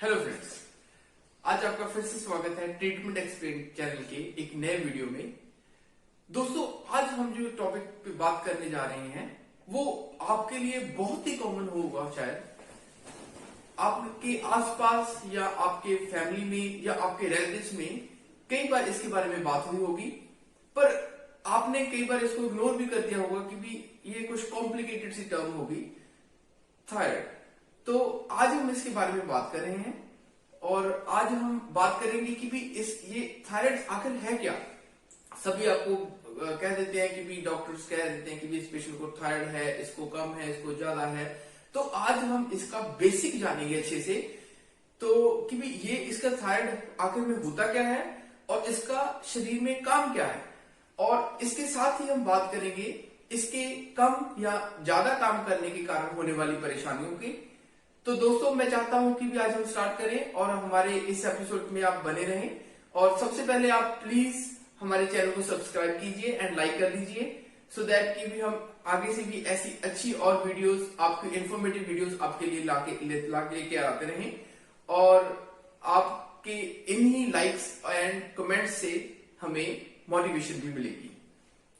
Hello friends, आज आपका फिर से स्वागत है ट्रीटमेंट एक्सप्लेन चैनल के एक नए वीडियो में। दोस्तों, आज हम जो टॉपिक पे बात करने जा रहे हैं वो आपके लिए बहुत ही कॉमन होगा। शायद आपके आसपास या आपके फैमिली में या आपके रिलेटिव्स में कई बार इसके बारे में बात हुई होगी, पर आपने कई बार इसको इग्नोर भी कर दिया होगा कि भी ये कुछ कॉम्प्लिकेटेड सी टर्म होगी, थायराइड। तो आज हम इसके बारे में बात कर रहे हैं और आज हम बात करेंगे कि भी ये थायराइड आखिर है क्या। सभी आपको कह देते हैं कि भी डॉक्टर्स कह देते हैं कि भी इस पेशेंट को थायराइड है, इसको कम है, इसको ज्यादा है। तो आज हम इसका बेसिक जानेंगे अच्छे से, तो कि भी ये इसका थायराइड आखिर में होता क्या है और इसका शरीर में काम क्या है, और इसके साथ ही हम बात करेंगे इसके कम या ज्यादा काम करने के कारण होने वाली परेशानियों की। तो दोस्तों, मैं चाहता हूं कि भी आज हम स्टार्ट करें और हमारे इस एपिसोड में आप बने रहें। और सबसे पहले आप प्लीज हमारे चैनल को सब्सक्राइब कीजिए एंड लाइक कर दीजिए, सो दैट कि भी हम आगे से भी ऐसी अच्छी और वीडियोस, आपकी इंफॉर्मेटिव वीडियोस आपके लिए लेके आते रहें। और आपके इन्हीं लाइक्स एंड कमेंट्स से हमें मोटिवेशन भी मिलेगी।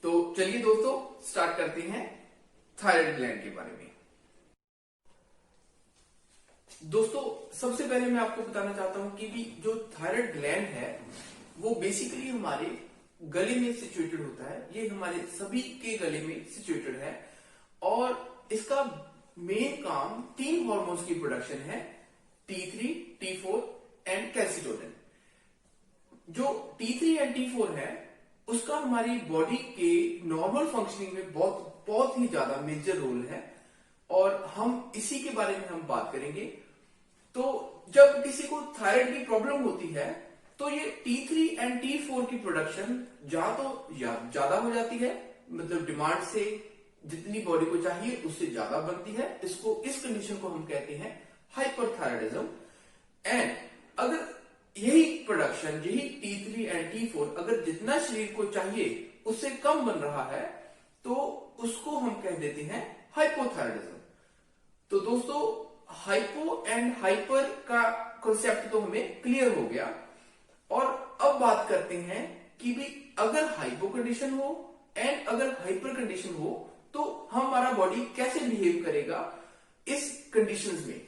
तो चलिए दोस्तों, स्टार्ट करते हैं थायराइड ग्लैंड के बारे में। दोस्तों, सबसे पहले मैं आपको बताना चाहता हूं कि भी जो थायराइड ग्लैंड है वो बेसिकली हमारे गले में सिचुएटेड होता है। ये हमारे सभी के गले में सिचुएटेड है और इसका मेन काम 3 हार्मोन्स की प्रोडक्शन है, T3, T4 एंड कैल्सिटोनिन। जो T3 एंड T4 है उसका हमारी बॉडी के नॉर्मल फंक्शनिंग में बहुत ही ज्यादा मेजर रोल है और हम इसी के बारे में हम बात करेंगे। तो जब किसी को थायराइड की प्रॉब्लम होती है तो ये T3 एंड T4 की प्रोडक्शन ज्यादा हो जाती है, मतलब डिमांड से जितनी बॉडी को चाहिए उससे ज्यादा बनती है। इस कंडीशन को हम कहते हैं हाइपरथायराइडिज्म। एंड अगर यही प्रोडक्शन, यही T3 एंड T4 अगर जितना शरीर को चाहिए उससे कम बन रहा है तो उसको हम कह देते हैं हाइपोथायराइडिज्म। तो दोस्तों, हाइपो एंड हाइपर का कॉन्सेप्ट तो हमें क्लियर हो गया। और अब बात करते हैं कि भी अगर हाइपो कंडीशन हो एंड अगर हाइपर कंडीशन हो तो हमारा बॉडी कैसे बिहेव करेगा इस कंडीशंस में।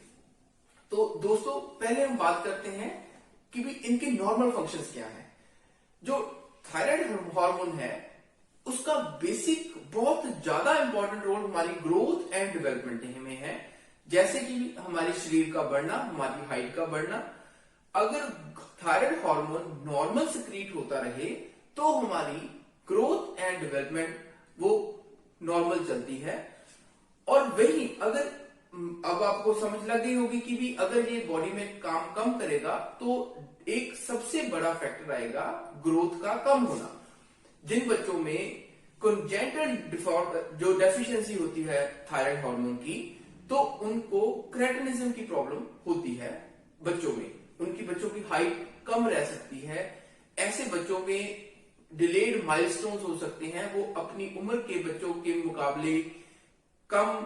तो दोस्तों, पहले हम बात करते हैं कि भी इनके नॉर्मल फंक्शंस क्या है। जो थायराइड हार्मोन है उसका बेसिक बहुत ज्यादा इंपॉर्टेंट रोल हमारी ग्रोथ एंड डेवलपमेंट में है, जैसे कि हमारे शरीर का बढ़ना, हमारी हाइट का बढ़ना। अगर थायराइड हार्मोन नॉर्मल सिक्रीट होता रहे तो हमारी ग्रोथ एंड डेवलपमेंट वो नॉर्मल चलती है। और वही अगर अब आपको समझ लग गई होगी कि भी अगर ये बॉडी में काम कम करेगा तो एक सबसे बड़ा फैक्टर आएगा ग्रोथ का कम होना। जिन बच्चों में कंजेनिटल जो डेफिशिएंसी होती है थायराइड हार्मोन की, तो उनको क्रेटिनिज्म की प्रॉब्लम होती है बच्चों में, बच्चों की हाइट कम रह सकती है। ऐसे बच्चों में डिलेड माइलस्टोन्स हो सकते हैं, वो अपनी उम्र के बच्चों के मुकाबले कम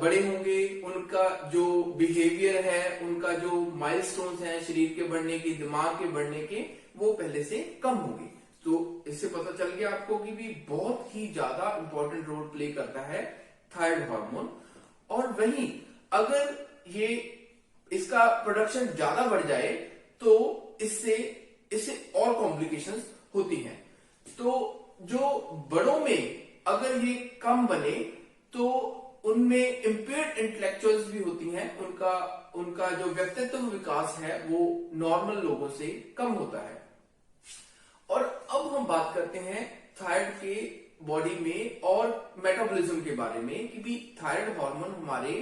बड़े होंगे। उनका जो बिहेवियर है, उनका जो माइलस्टोन्स हैं शरीर के बढ़ने के, दिमाग के बढ़ने के, वो पहले से कम होंगे। तो इससे पता चल गया आपको कि भी बहुत ही ज्यादा इंपॉर्टेंट रोल प्ले करता है थायराइड हार्मोन। और वहीं अगर ये इसका प्रोडक्शन ज्यादा बढ़ जाए तो इससे और कॉम्प्लिकेशंस होती हैं। तो जो बड़ों में अगर ये कम बने तो उनमें इम्पेयर्ड इंटेलेक्चुअल्स भी होती हैं, उनका जो व्यक्तित्व विकास है वो नॉर्मल लोगों से कम होता है। और अब हम बात करते हैं थायराइड के बॉडी में और मेटाबॉलिज्म के बारे में कि भी थायराइड हार्मोन हमारे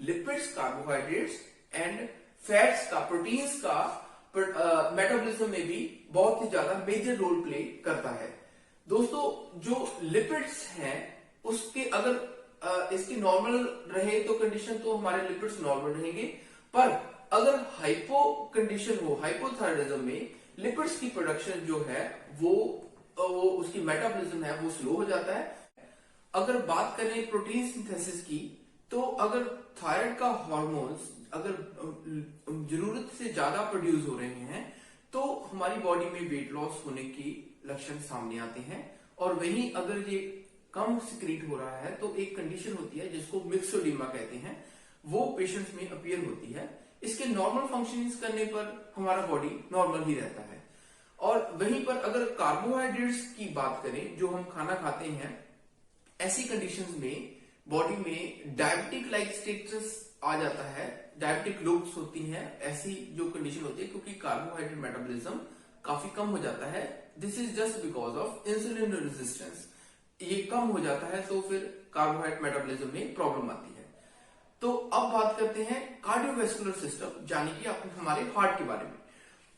लिपिड्स, कार्बोहाइड्रेट्स एंड फैट्स का, प्रोटीन्स का मेटाबॉलिज्म में भी बहुत ही ज्यादा मेजर रोल प्ले करता है। दोस्तों, जो लिपिड्स हैं उसके अगर इसकी नॉर्मल रहे तो कंडीशन तो हमारे लिपिड्स नॉर्मल रहेंगे, पर अगर हाइपो कंडीशन हो, हाइपोथायराइडिज्म में लिपिड्स की प्रोडक्शन जो है वो उसकी मेटाबॉलिज्म है वो स्लो हो जाता है। अगर बात करें प्रोटीन सिंथेसिस की, तो अगर थायराइड का हार्मोन्स अगर जरूरत से ज्यादा प्रोड्यूस हो रहे हैं तो हमारी बॉडी में वेट लॉस होने की लक्षण सामने आते हैं। और वहीं अगर ये कम सिक्रीट हो रहा है तो एक कंडीशन होती है जिसको मिक्सोडीमा कहते हैं, वो पेशेंट्स में अपीयर होती है। इसके नॉर्मल फंक्शनिंग करने पर हमारा बॉडी नॉर्मल ही रहता है। और वहीं पर अगर कार्बोहाइड्रेट्स की बात करें जो हम खाना खाते हैं, ऐसी कंडीशंस में बॉडी में डायबिटिक लाइक स्टेटस आ जाता है, डायबिटिक लुक्स होती हैं, ऐसी जो कंडीशन होती है क्योंकि कार्बोहाइड्रेट मेटाबॉलिज्म काफी कम हो जाता है। This is just because of insulin resistance. ये कम हो जाता है तो फिर कार्बोहाइड्रेट मेटाबॉलिज्म में प्रॉब्लम आती है। तो अब बात करते हैं कार्डियोवैस्कुलर सिस्टम, यानी कि हमारे हार्ट के बारे में।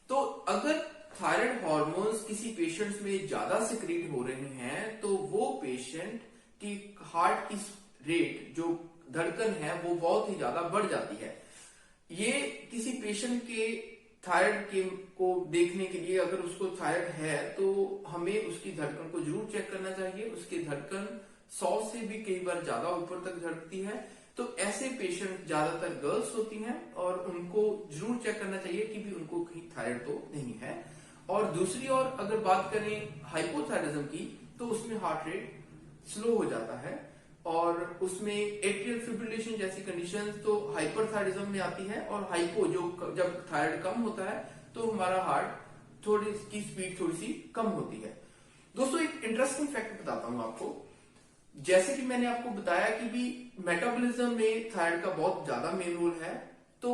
तो अगर थायराइड हॉर्मोन्स किसी पेशेंट्स में ज्यादा सिक्रीट हो रहे हैं तो वो पेशेंट की हार्ट की रेट, जो धड़कन है, वो बहुत ही ज्यादा बढ़ जाती है। ये किसी पेशेंट के थायराइड के को देखने के लिए, अगर उसको थायराइड है तो हमें उसकी धड़कन को जरूर चेक करना चाहिए। उसकी धड़कन 100 से भी कई बार ज्यादा ऊपर तक धड़कती है, तो ऐसे पेशेंट ज्यादातर गर्ल्स होती हैं और उनको जरूर चेक करना चाहिए कि भी उनको कहीं थायराइड तो नहीं है। और दूसरी ओर अगर बात करें हाइपोथायरिज्म की, तो उसमें हार्ट रेट स्लो हो जाता है और उसमें एट्रियल फिब्रिलेशन जैसी कंडीशन तो हाइपरथायरिज्म में आती है। और हाइपो, जो जब थायराइड कम होता है तो हमारा हार्ट थोड़ी की स्पीड थोड़ी सी कम होती है। दोस्तों एक इंटरेस्टिंग फैक्ट बताता हूं आपको। जैसे कि मैंने आपको बताया कि भी मेटाबॉलिज्म में थायराइड का बहुत ज्यादा मेन रोल है, तो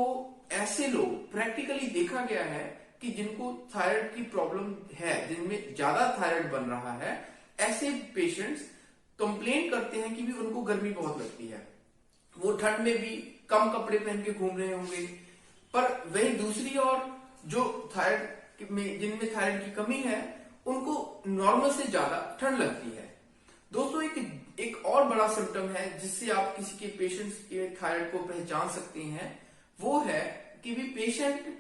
ऐसे लोग प्रैक्टिकली देखा गया है कि जिनको थायराइड की प्रॉब्लम है, जिनमें ज्यादा थायराइड बन रहा है, ऐसे पेशेंट्स कंप्लेन करते हैं कि भी उनको गर्मी बहुत लगती है। वो ठंड में भी कम कपड़े पहन के घूम रहे होंगे। पर वहीं दूसरी ओर जो थायराइड में, जिनमें थायराइड की कमी है, उनको नॉर्मल से ज्यादा ठंड लगती है। दोस्तों एक और बड़ा सिम्टम है जिससे आप किसी के पेशेंट्स के थायराइड को पहचान सकते हैं, वो है कि भी पेशेंट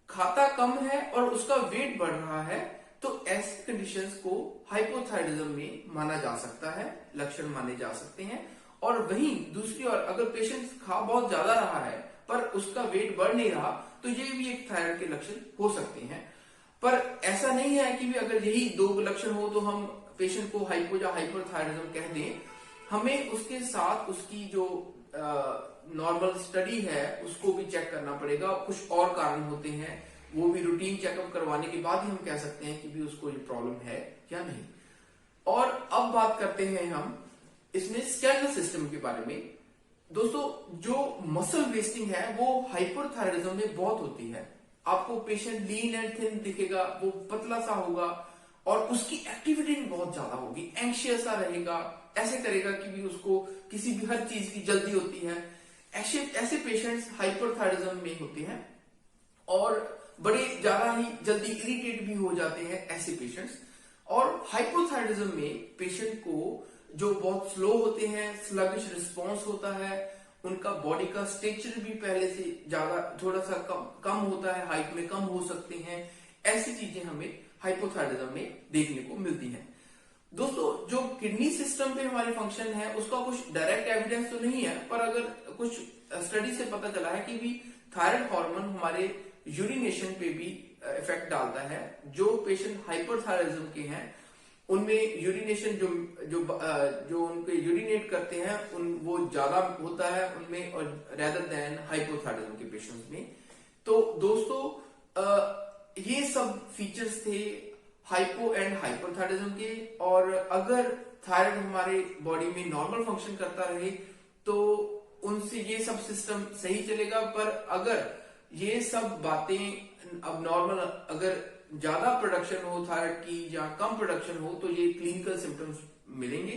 खाता कम है और उसका वेट बढ़ रहा है, तो ऐसी कंडीशंस को हाइपोथायरिज्म में माना जा सकता है, लक्षण माने जा सकते हैं। और वहीं दूसरी ओर अगर पेशेंट खा बहुत ज्यादा रहा है पर उसका वेट बढ़ नहीं रहा, तो ये भी एक थायराइड के लक्षण हो सकते हैं। पर ऐसा नहीं है कि भी अगर यही दो लक्षण हो तो हम पेशेंट को हाइपो या हाइपरथायरिज्म कह दें। हमें उसके साथ उसकी जो नॉर्मल स्टडी है उसको भी चेक करना पड़ेगा। कुछ और कारण होते हैं, वो भी रूटीन चेकअप करवाने के बाद ही हम कह सकते हैं कि भी उसको ये प्रॉब्लम है या नहीं। और अब बात करते हैं हम इसमें स्केलेटल सिस्टम के बारे में। दोस्तों जो मसल वेस्टिंग है वो हाइपरथायरिज्म में बहुत होती है। आपको पेशेंट लीन एंड थिन दिखेगा, वो पतला सा होगा और उसकी एक्टिविटी बहुत ज्यादा होगी, एंशियस सा रहेगा, ऐसे करेगा कि भी उसको किसी भी हर चीज की जल्दी होती है। ऐसे पेशेंट्स हाइपरथायरिज्म में होते हैं और बड़े ज्यादा ही जल्दी इरिटेट भी हो जाते हैं ऐसे पेशेंट्स। और हाइपोथायरिज्म में पेशेंट को जो बहुत स्लो होते हैं, स्लगिश रिस्पॉन्स होता है, उनका बॉडी का स्ट्रक्चर भी पहले से ज्यादा थोड़ा सा कम होता है, हाइट में कम हो सकते हैं। ऐसी चीजें हमें हाइपोथायरिज्म में देखने को मिलती हैं। दोस्तों जो किडनी सिस्टम पे हमारे फंक्शन है उसका कुछ डायरेक्ट एविडेंस तो नहीं है, पर अगर कुछ स्टडी से पता चला है कि भी थायराइड हार्मोन हमारे यूरिनेशन पे भी इफेक्ट डालता है। जो पेशेंट हाइपरथायरिज्म के हैं उनमें यूरिनेशन जो उनके यूरिनेट करते हैं वो ज्यादा होता है उनमें रेदर देन हाइपोथायरिज्म के पेशेंट्स में। तो दोस्तों ये सब फीचर्स थे हाइपो एंड हाइपरथायरिज्म के। और अगर थायराइड हमारे बॉडी में नॉर्मल फंक्शन करता रहे तो उनसे ये सब सिस्टम सही चलेगा। पर अगर ये सब बातें अब नॉर्मल, अगर ज्यादा प्रोडक्शन हो थायराइड की या कम प्रोडक्शन हो, तो ये क्लिनिकल सिम्टम्स मिलेंगे।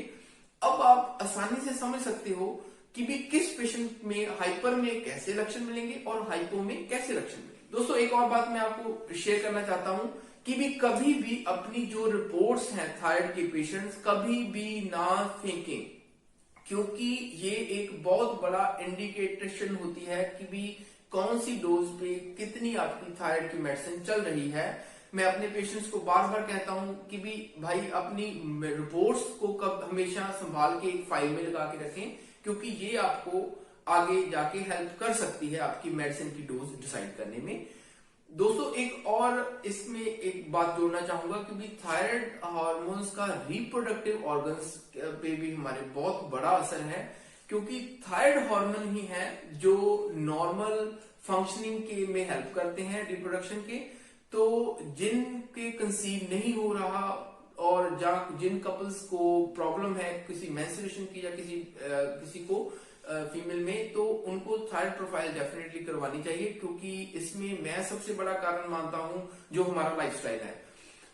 अब आप आसानी से समझ सकते हो कि भी किस पेशेंट में हाइपर में कैसे लक्षण मिलेंगे और हाइपो में कैसे लक्षण मिलेंगे। दोस्तों एक और बात मैं आपको शेयर करना चाहता हूं कि भी कभी भी अपनी जो रिपोर्ट्स हैं थायराइड के पेशेंट्स कभी भी ना फेंकें, क्योंकि ये एक बहुत बड़ा इंडिकेशन होती है कि भी कौन सी डोज पे कितनी आपकी थायराइड की मेडिसिन चल रही है। मैं अपने पेशेंट्स को बार बार कहता हूं कि भी भाई अपनी रिपोर्ट्स को कब हमेशा संभाल के एक फाइल में लगा के रखें, क्योंकि ये आपको आगे जाके हेल्प कर सकती है आपकी मेडिसिन की डोज डिसाइड करने में। दोस्तों एक और इसमें एक बात जोड़ना चाहूंगा कि थायराइड हार्मोन्स का रिप्रोडक्टिव ऑर्गन्स पे भी हमारे बहुत बड़ा असर है, क्योंकि थायराइड हार्मोन ही है जो नॉर्मल फंक्शनिंग के में हेल्प करते हैं रिप्रोडक्शन के। तो जिनके कंसीव नहीं हो रहा और जिन कपल्स को प्रॉब्लम है किसी मेंस्ट्रुएशन की या किसी को फीमेल में, तो उनको थायराइड प्रोफाइल डेफिनेटली करवानी चाहिए, क्योंकि इसमें मैं सबसे बड़ा कारण मानता हूं जो हमारा लाइफस्टाइल है।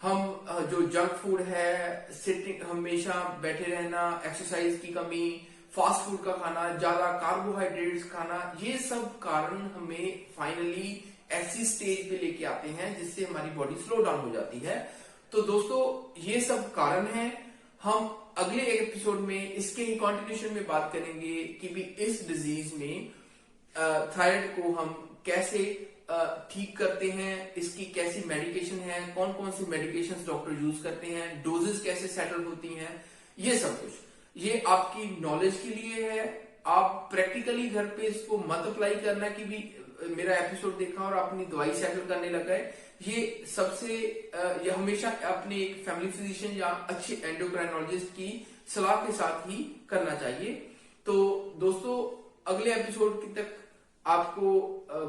हम जो जंक फूड है, सिटिंग, हमेशा बैठे रहना, एक्सरसाइज की कमी, फास्ट फूड का खाना, ज्यादा कार्बोहाइड्रेट्स खाना, ये सब कारण हमें फाइनली ऐसी स्टेज पे लेके आते हैं जिससे हमारी बॉडी स्लो डाउन हो जाती है। तो दोस्तों ये सब कारण है। हम अगले एपिसोड में इसके ही कंटिन्यूशन में बात करेंगे कि भी इस डिजीज में थायराइड को हम कैसे ठीक करते हैं, इसकी कैसी मेडिकेशन है, कौन कौन सी मेडिकेशन डॉक्टर यूज करते हैं, डोजेस कैसे सेटल होती हैं, ये सब कुछ ये आपकी नॉलेज के लिए है। आप प्रैक्टिकली घर पे इसको मत अप्लाई करना कि भी मेरा एपिसोड देखा और अपनी दवाई सेटल करने लगा है। ये हमेशा अपने एक फैमिली फिजिशियन या अच्छे एंडोक्राइनोलॉजिस्ट की सलाह के साथ ही करना चाहिए। तो दोस्तों अगले एपिसोड तक आपको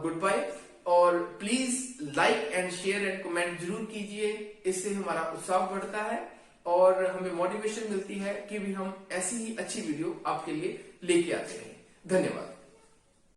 गुड बाय, और please like and share and comment जरूर कीजिए। इससे हमारा उत्साह बढ़ता है और हमें मोटिवेशन मिलती है कि भी हम ऐसी ही अच्छी वीडियो आपके लिए लेके आते हैं। धन्यवाद।